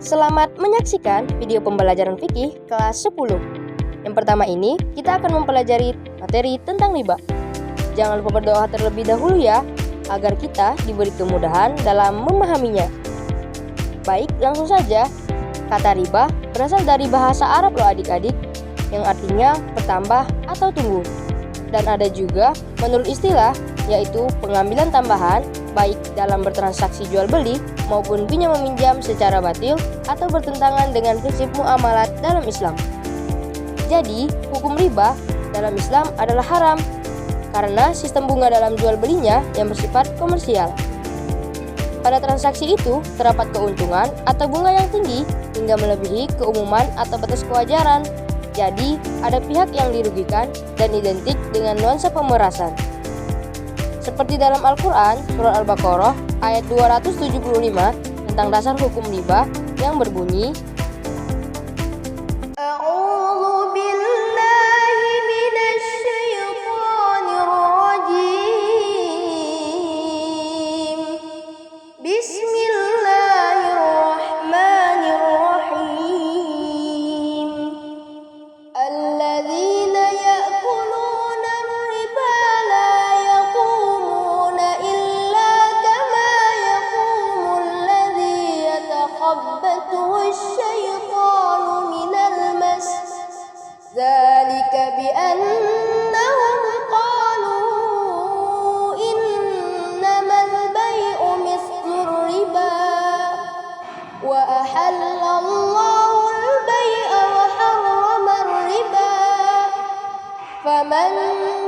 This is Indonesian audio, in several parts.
Selamat menyaksikan video pembelajaran fikih kelas 10. Yang pertama ini kita akan mempelajari materi tentang riba. Jangan lupa berdoa terlebih dahulu ya, agar kita diberi kemudahan dalam memahaminya. Baik, langsung saja. Kata riba berasal dari bahasa Arab loh adik-adik, yang artinya bertambah atau tumbuh. Dan ada juga menurut istilah, yaitu pengambilan tambahan baik dalam bertransaksi jual beli maupun pinjam meminjam secara batil atau bertentangan dengan prinsip muamalat dalam Islam. Jadi, hukum riba dalam Islam adalah haram karena sistem bunga dalam jual belinya yang bersifat komersial. Pada transaksi itu terdapat keuntungan atau bunga yang tinggi hingga melebihi keumuman atau batas kewajaran. Jadi, ada pihak yang dirugikan dan identik dengan nuansa pemerasan. Seperti dalam Al-Quran, Surat Al-Baqarah ayat 275 tentang dasar hukum riba yang berbunyi, الشيطان من المس ذلك بأنهم قالوا إنما البيع مثل الربا وأحل الله البيع وحرم الربا فمن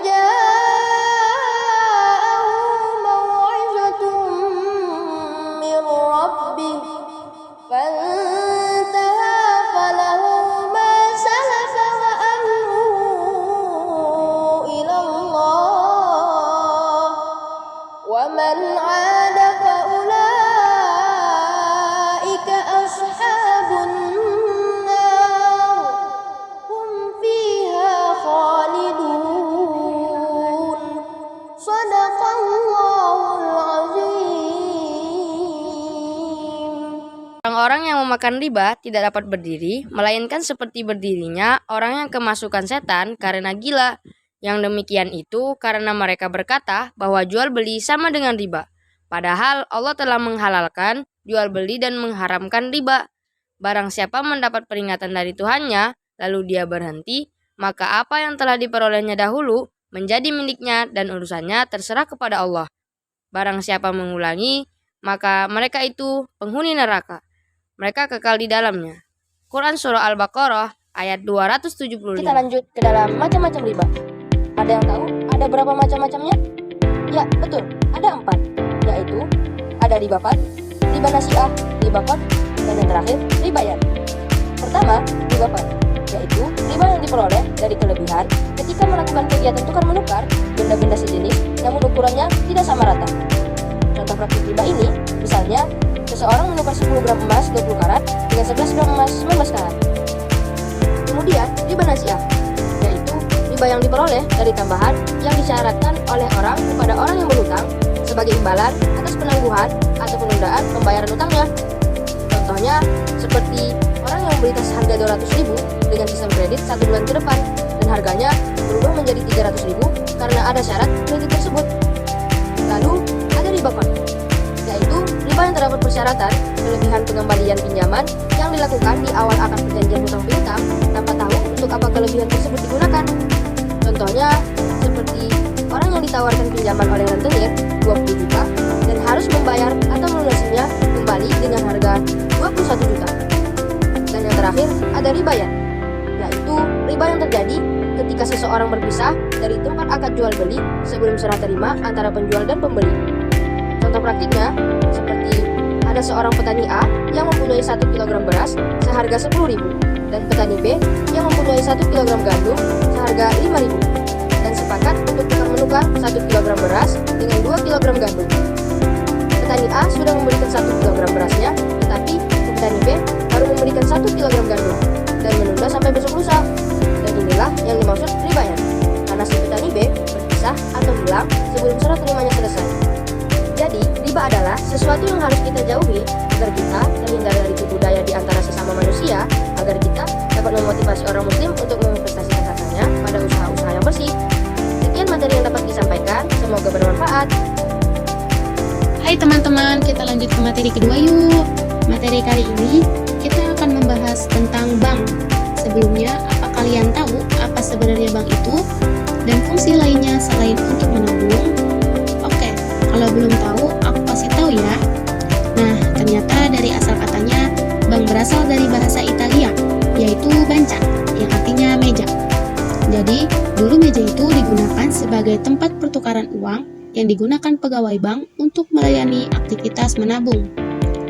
جاءه موعظة من ربه فانتهى فله ما سلف وأمره إلى الله ومن عاد فأولئك أصحاب النار هم فيها خالدون صدق الله العظيم. Orang-orang yang memakan riba tidak dapat berdiri, melainkan seperti berdirinya orang yang kemasukan setan karena gila. Yang demikian itu karena mereka berkata bahwa jual beli sama dengan riba. Padahal Allah telah menghalalkan jual beli dan mengharamkan riba. Barang siapa mendapat peringatan dari Tuhannya, lalu dia berhenti, maka apa yang telah diperolehnya dahulu menjadi miliknya dan urusannya terserah kepada Allah. Barang siapa mengulangi, maka mereka itu penghuni neraka. Mereka kekal di dalamnya. Quran Surah Al-Baqarah ayat 275. Kita lanjut ke dalam macam-macam riba. Ada yang tahu ada berapa macam-macamnya? Ya, betul, ada 4, yaitu ada riba fad, riba nasiah, riba qad, dan yang terakhir riba yan. Pertama, riba fad, yaitu riba yang diperoleh dari kelebihan ketika melakukan kegiatan tukar-menukar benda-benda sejenis namun ukurannya tidak sama rata. Contoh praktik riba ini, misalnya seseorang menukar 10 gram emas 20 karat dengan 11 gram emas 19 karat. Kemudian, riba nasiah, yaitu riba yang diperoleh dari tambahan yang disyaratkan oleh orang kepada orang yang berhutang sebagai imbalan atas penangguhan atau penundaan pembayaran utangnya. Contohnya, seperti orang yang membeli tas harga 200.000 dengan sistem kredit 1 bulan ke depan dan harganya berubah menjadi 300.000 karena ada syarat kredit tersebut. Lalu, ada riba qad, yaitu riba yang terdapat persyaratan kelebihan pengembalian pinjaman yang dilakukan di awal akad perjanjian hutang piutang tanpa tahu untuk apa kelebihan tersebut digunakan. Contohnya seperti orang yang ditawarkan pinjaman oleh rentenir 20 juta dan harus membayar atau melunasinya kembali dengan harga 21 juta. Dan yang terakhir ada riba yan, yaitu riba yang terjadi ketika seseorang berpisah dari tempat akad jual beli sebelum serah terima antara penjual dan pembeli. Contoh praktiknya, seperti ada seorang petani A yang mempunyai 1 kg beras seharga 10.000 dan petani B yang mempunyai 1 kg gandum seharga 5.000 dan sepakat untuk tukar-menukar 1 kg beras dengan 2 kg gandum. Petani A sudah memberikan 1 kg berasnya, tetapi petani B baru memberikan 1 kg gandum dan menunda sampai besok lusa. Dan inilah yang dimaksud ribanya, karena si petani B berpisah atau hilang sebelum serah terimanya selesai. Jadi, riba adalah sesuatu yang harus kita jauhi agar kita terhindar dari tipu daya di antara sesama manusia, agar kita dapat memotivasi orang muslim untuk menginvestasikan hartanya pada usaha-usaha yang bersih. Sekian materi yang dapat disampaikan, semoga bermanfaat. Hai teman-teman, kita lanjut ke materi kedua yuk. Materi kali ini kita akan membahas tentang bank. Sebelumnya, apa kalian tahu apa sebenarnya bank itu dan fungsi lainnya selain untuk menabung? Oke, kalau belum tahu, aku kasih tahu ya. Nah, ternyata dari asal katanya, bank berasal dari bahasa Italia, yaitu banca, yang artinya meja. Jadi, dulu meja itu digunakan sebagai tempat pertukaran uang yang digunakan pegawai bank untuk melayani aktivitas menabung.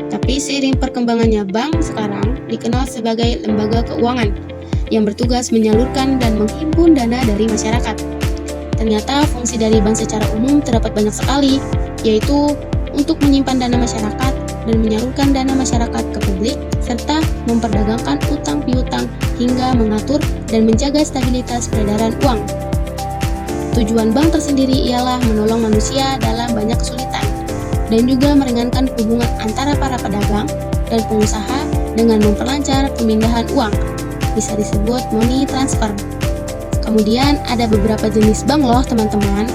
Tapi seiring perkembangannya bank sekarang dikenal sebagai lembaga keuangan yang bertugas menyalurkan dan menghimpun dana dari masyarakat. Ternyata fungsi dari bank secara umum terdapat banyak sekali, yaitu untuk menyimpan dana masyarakat dan menyalurkan dana masyarakat ke publik, serta memperdagangkan utang piutang hingga mengatur dan menjaga stabilitas peredaran uang. Tujuan bank tersendiri ialah menolong manusia dalam banyak kesulitan dan juga meringankan hubungan antara para pedagang dan pengusaha dengan memperlancar pemindahan uang. Bisa disebut money transfer. Kemudian ada beberapa jenis bank loh teman-teman.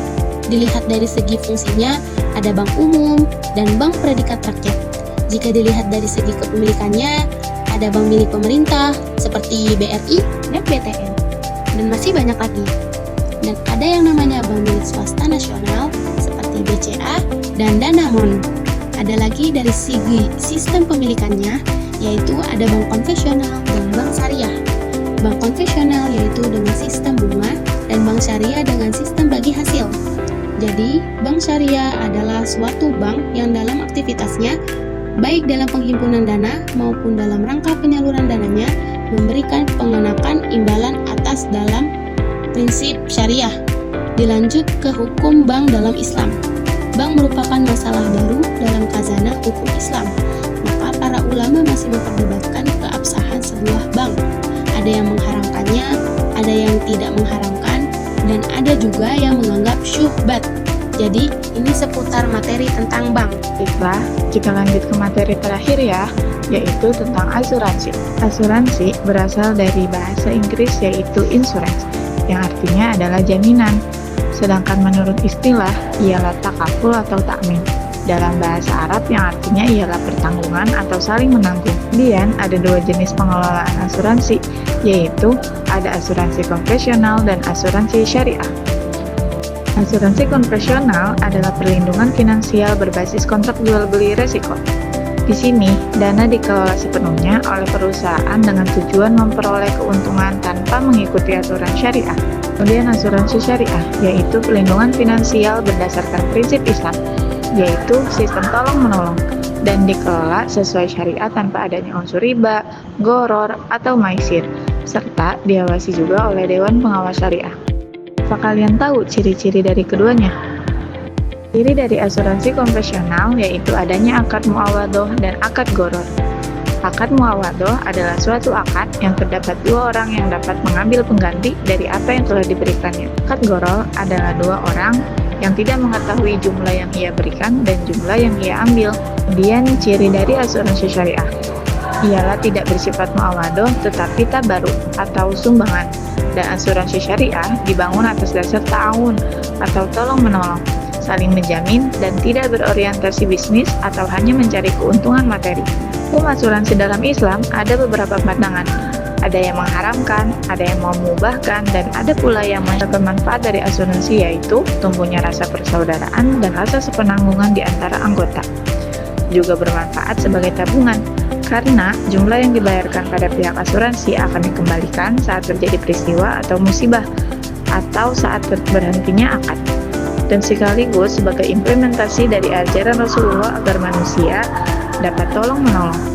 Dilihat dari segi fungsinya, ada bank umum dan bank predikat rakyat. Jika dilihat dari segi kepemilikannya, ada bank milik pemerintah seperti BRI dan BTN, dan masih banyak lagi. Dan ada yang namanya bank milik swasta nasional seperti BCA dan Danamon. Ada lagi dari segi sistem pemilikannya, yaitu ada bank konvensional dan bank syariah. Bank konvensional yaitu dengan sistem bunga dan bank syariah dengan sistem bagi hasil. Jadi, bank syariah adalah suatu bank yang dalam aktivitasnya, baik dalam penghimpunan dana maupun dalam rangka penyaluran dananya, memberikan pengenakan imbalan atas dalam prinsip syariah. Dilanjut ke hukum bank dalam Islam. Bank merupakan masalah baru dalam khazanah hukum Islam. Maka para ulama masih memperdebatkan keabsahan sebuah bank. Ada yang mengharamkannya, ada yang tidak mengharamkan, dan ada juga yang menganggap syubhat. Jadi, ini seputar materi tentang bank. Baiklah, kita lanjut ke materi terakhir ya, yaitu tentang asuransi. Asuransi berasal dari bahasa Inggris yaitu insurance, yang artinya adalah jaminan. Sedangkan menurut istilah, ialah takaful atau takmin. Dalam bahasa Arab yang artinya ialah pertanggungan atau saling menanggung. Kemudian ada dua jenis pengelolaan asuransi, yaitu ada asuransi konvensional dan asuransi syariah. Asuransi konvensional adalah perlindungan finansial berbasis kontrak jual beli resiko. Di sini, dana dikelola sepenuhnya oleh perusahaan dengan tujuan memperoleh keuntungan tanpa mengikuti aturan syariah. Kemudian asuransi syariah, yaitu pelindungan finansial berdasarkan prinsip Islam, yaitu sistem tolong-menolong, dan dikelola sesuai syariat tanpa adanya unsur riba, gharar, atau maisir, serta diawasi juga oleh Dewan Pengawas Syariah. Apa kalian tahu ciri-ciri dari keduanya? Ciri dari asuransi konvensional yaitu adanya akad muawadhah dan akad gharar. Akad muawadhah adalah suatu akad yang terdapat dua orang yang dapat mengambil pengganti dari apa yang telah diberikannya. Akad gharar adalah dua orang yang tidak mengetahui jumlah yang ia berikan dan jumlah yang ia ambil. Kemudian ciri dari asuransi syariah ialah tidak bersifat muawadhah tetapi tabaruk atau sumbangan. Dan asuransi syariah dibangun atas dasar ta'awun atau tolong-menolong, saling menjamin, dan tidak berorientasi bisnis atau hanya mencari keuntungan materi. Hukum asuransi dalam Islam ada beberapa pandangan. Ada yang mengharamkan, ada yang memubahkan, dan ada pula yang mendapat manfaat dari asuransi, yaitu tumbuhnya rasa persaudaraan dan rasa sepenanggungan di antara anggota. Juga bermanfaat sebagai tabungan, karena jumlah yang dibayarkan pada pihak asuransi akan dikembalikan saat terjadi peristiwa atau musibah, atau saat berhentinya akad. Dan sekaligus sebagai implementasi dari ajaran Rasulullah agar manusia dapat tolong-menolong.